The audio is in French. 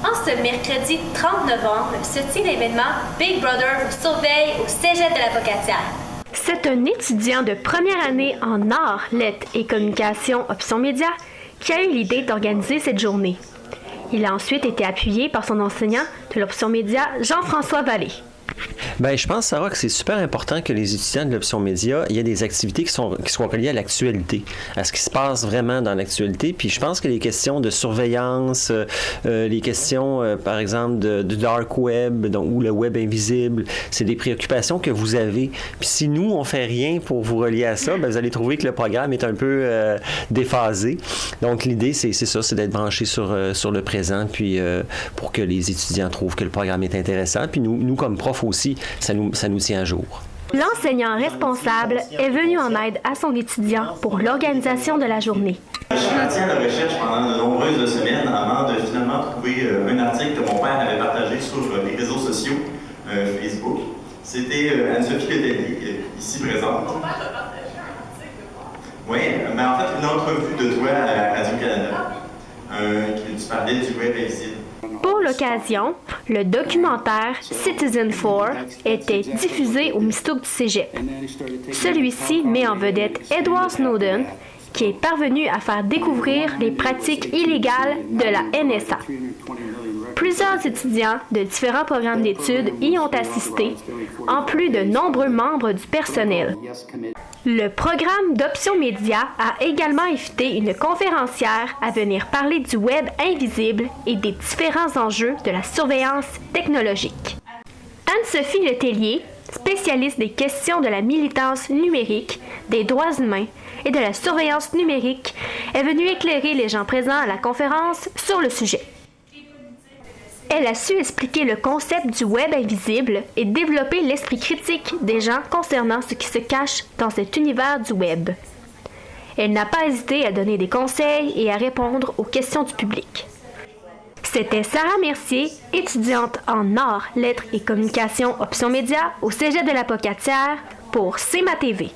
En ce mercredi 30 novembre se tient l'événement Big Brother vous surveille au Cégep de l'Apocatière. C'est un étudiant de première année en arts, lettres et communication option média qui a eu l'idée d'organiser cette journée. Il a ensuite été appuyé par son enseignant de l'option média, Jean-François Vallée. Bien, je pense, Sarah, que c'est super important que les étudiants de l'option média, il y ait des activités qui soient reliées à l'actualité, à ce qui se passe vraiment dans l'actualité. Puis je pense que les questions de surveillance, les questions, par exemple, du dark web, donc, ou le web invisible, c'est des préoccupations que vous avez. Puis si nous, on fait rien pour vous relier à ça, bien, vous allez trouver que le programme est un peu déphasé. Donc l'idée, c'est ça, c'est d'être branché sur le présent, puis pour que les étudiants trouvent que le programme est intéressant. Puis nous comme profs aussi, ça nous tient à jour. L'enseignant responsable est venu en aide à son étudiant pour l'organisation de la journée. Je suis parti à la recherche pendant de nombreuses semaines avant de finalement trouver un article que mon père avait partagé sur les réseaux sociaux, Facebook. C'était Anne-Sophie Letellier, ici présente. Ton père a partagé un article? Oui, mais en fait, une entrevue de toi à Radio-Canada qui tu parlais du web invisible. Pour l'occasion, le documentaire Citizen4 était diffusé au Mistook du Cégep. Celui-ci met en vedette Edward Snowden, qui est parvenu à faire découvrir les pratiques illégales de la NSA. Plusieurs étudiants de différents programmes d'études y ont assisté, en plus de nombreux membres du personnel. Le programme d'Option Média a également invité une conférencière à venir parler du web invisible et des différents enjeux de la surveillance technologique. Anne-Sophie Letellier, spécialiste des questions de la militance numérique, des droits humains et de la surveillance numérique, est venue éclairer les gens présents à la conférence sur le sujet. Elle a su expliquer le concept du web invisible et développer l'esprit critique des gens concernant ce qui se cache dans cet univers du web. Elle n'a pas hésité à donner des conseils et à répondre aux questions du public. C'était Sarah Mercier, étudiante en arts, lettres et communication option média au Cégep de l'Apocatière pour CMA TV.